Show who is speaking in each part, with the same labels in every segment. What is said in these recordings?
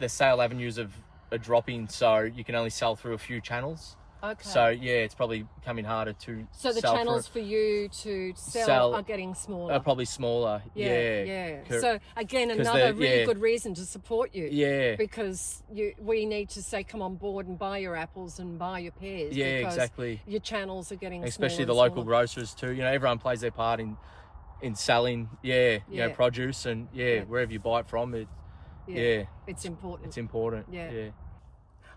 Speaker 1: the sale avenues are dropping, so you can only sell through a few channels.
Speaker 2: Okay.
Speaker 1: So yeah, it's probably becoming harder to
Speaker 2: So the
Speaker 1: sell
Speaker 2: channels for you to sell are getting smaller.
Speaker 1: Are probably smaller. Yeah.
Speaker 2: So again, another really good reason to support you.
Speaker 1: Yeah.
Speaker 2: Because we need to say, come on board and buy your apples and buy your pears.
Speaker 1: Yeah,
Speaker 2: because
Speaker 1: exactly.
Speaker 2: Your channels are getting
Speaker 1: especially
Speaker 2: smaller
Speaker 1: the local grocers too. You know, everyone plays their part in selling. You know, produce and wherever you buy it from,
Speaker 2: it's important.
Speaker 1: It's important. Yeah.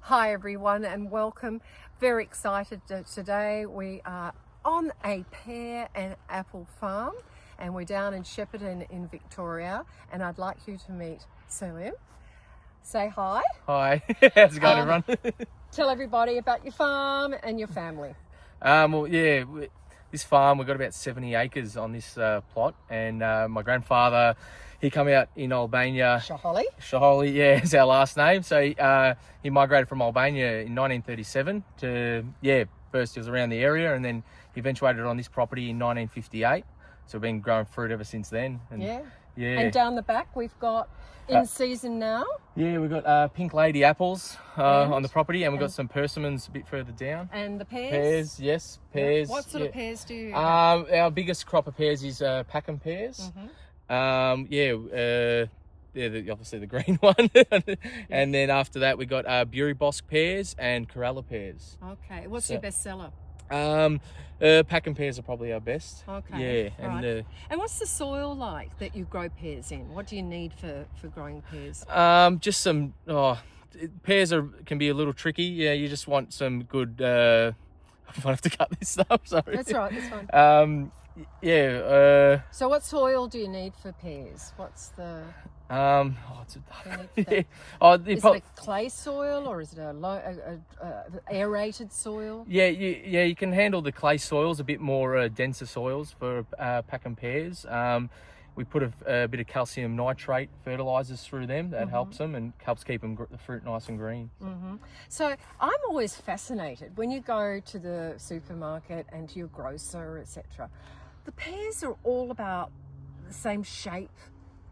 Speaker 2: Hi everyone and welcome. Very excited today. We are on a pear and apple farm and we're down in Shepparton in Victoria, and I'd like you to meet Selim. Say hi.
Speaker 1: Hi. How's it going, everyone?
Speaker 2: Tell everybody about your farm and your family.
Speaker 1: This farm, we've got about 70 acres on this plot, and my grandfather, he come out in Albania. Shaholi, is our last name. So he migrated from Albania in 1937 to, first he was around the area, and then he eventuated on this property in 1958. So we've been growing fruit ever since then. And, And
Speaker 2: down the back, we've got in season now.
Speaker 1: Yeah, we've got pink lady apples on the property, and we've got some persimmons a bit further down.
Speaker 2: And the pears?
Speaker 1: Pears, yes, pears.
Speaker 2: What sort of pears do you have?
Speaker 1: Our biggest crop of pears is Packham pears. Obviously the green one. And then after that, we got Bury Bosque pears and Kerala pears.
Speaker 2: Okay, what's your best seller?
Speaker 1: Packham pears are probably our best.
Speaker 2: Okay.
Speaker 1: Yeah.
Speaker 2: And what's the soil like that you grow pears in? What do you need for growing pears?
Speaker 1: Just some pears can be a little tricky. Yeah, you just want some good I have to cut this stuff, sorry.
Speaker 2: That's right, that's fine.
Speaker 1: So
Speaker 2: what soil do you need for pears? What's the is it a clay soil or is it a aerated soil?
Speaker 1: You can handle the clay soils, a bit more denser soils for Packham pears. We put a bit of calcium nitrate fertilizers through them. That helps them and helps keep the fruit nice and green.
Speaker 2: So I'm always fascinated when you go to the supermarket and to your grocer, etc. The pears are all about the same shape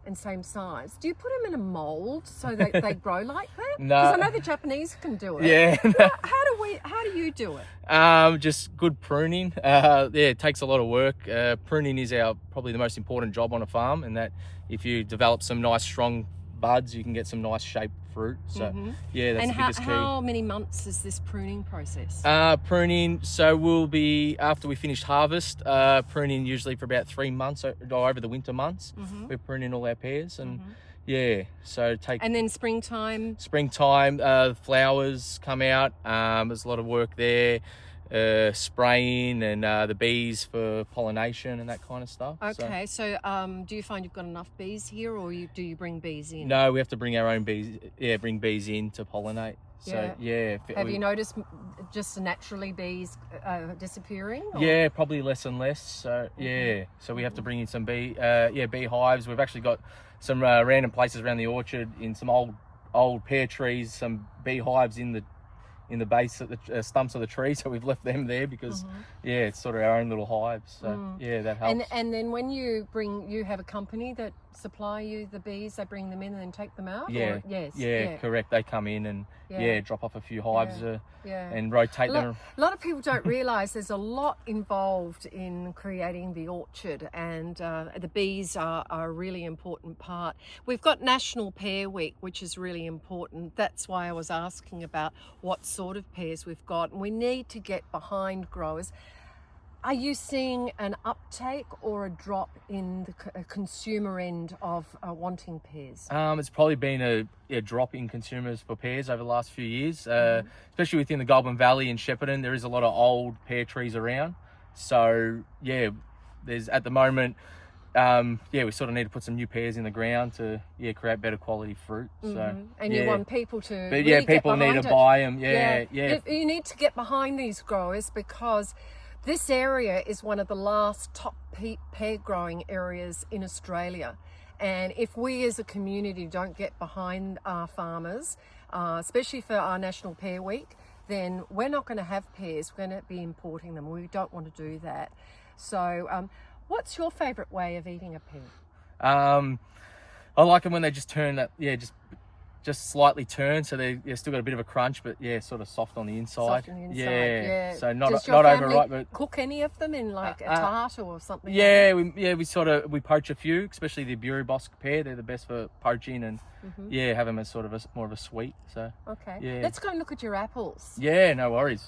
Speaker 2: and same size. Do you put them in a mold so that they grow like that?
Speaker 1: No.
Speaker 2: Because I know the Japanese can do it.
Speaker 1: Yeah.
Speaker 2: How do you do it?
Speaker 1: Just good pruning. It takes a lot of work. Pruning is probably the most important job on a farm, and that if you develop some nice strong buds, you can get some nice shaped fruit. So that's the biggest key.
Speaker 2: How many months is this pruning process?
Speaker 1: Pruning, so we'll be, after we finish harvest, pruning usually for about 3 months over the winter months. We're pruning all our pears and and
Speaker 2: then springtime,
Speaker 1: flowers come out. There's a lot of work there, spraying and the bees for pollination and that kind of stuff.
Speaker 2: Okay, so do you find you've got enough bees here, or do you bring bees in?
Speaker 1: No, we have to bring our own bees. Bring bees in to pollinate. So
Speaker 2: have you noticed just naturally bees disappearing? Or?
Speaker 1: Yeah, probably less and less. So so we have to bring in some beehives. We've actually got some random places around the orchard in some old pear trees, some beehives in the base of the stumps of the tree, so we've left them there because it's sort of our own little hives. So that helps.
Speaker 2: And then when you have a company that supply you the bees, they bring them in and then take them out?
Speaker 1: Correct. They come in and drop off a few hives and rotate them.
Speaker 2: A lot of people don't realise there's a lot involved in creating the orchard, and the bees are a really important part. We've got National Pear Week, which is really important. That's why I was asking about what sort of pears we've got, and we need to get behind growers. Are you seeing an uptake or a drop in the consumer end of wanting pears?
Speaker 1: It's probably been a drop in consumers for pears over the last few years, especially within the Goulburn Valley in Shepparton. There is a lot of old pear trees around. So, there's at the moment, we sort of need to put some new pears in the ground to create better quality fruit. So,
Speaker 2: and you want people to
Speaker 1: really people need to buy them.
Speaker 2: You need to get behind these growers because this area is one of the last top pear growing areas in Australia. And if we as a community don't get behind our farmers, especially for our National Pear Week, then we're not going to have pears. We're going to be importing them. We don't want to do that. So what's your favourite way of eating a pear?
Speaker 1: I like them when they just turn that, just slightly turned, so they've still got a bit of a crunch, but yeah, sort of soft on the inside.
Speaker 2: Soft on the inside, yeah.
Speaker 1: So not
Speaker 2: Does your
Speaker 1: not
Speaker 2: family
Speaker 1: overripe, but
Speaker 2: cook any of them in like a tart or something?
Speaker 1: yeah,
Speaker 2: like that?
Speaker 1: we poach a few, especially the Box pear. They're the best for poaching, and yeah, have them as sort of more of a sweet. So
Speaker 2: Okay,
Speaker 1: yeah.
Speaker 2: let's go and look at your apples.
Speaker 1: Yeah, no worries.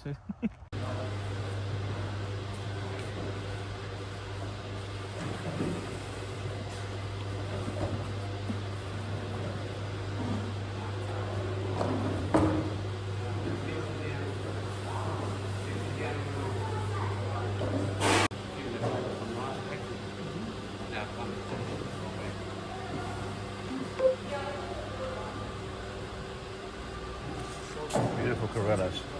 Speaker 3: Beautiful Corettos.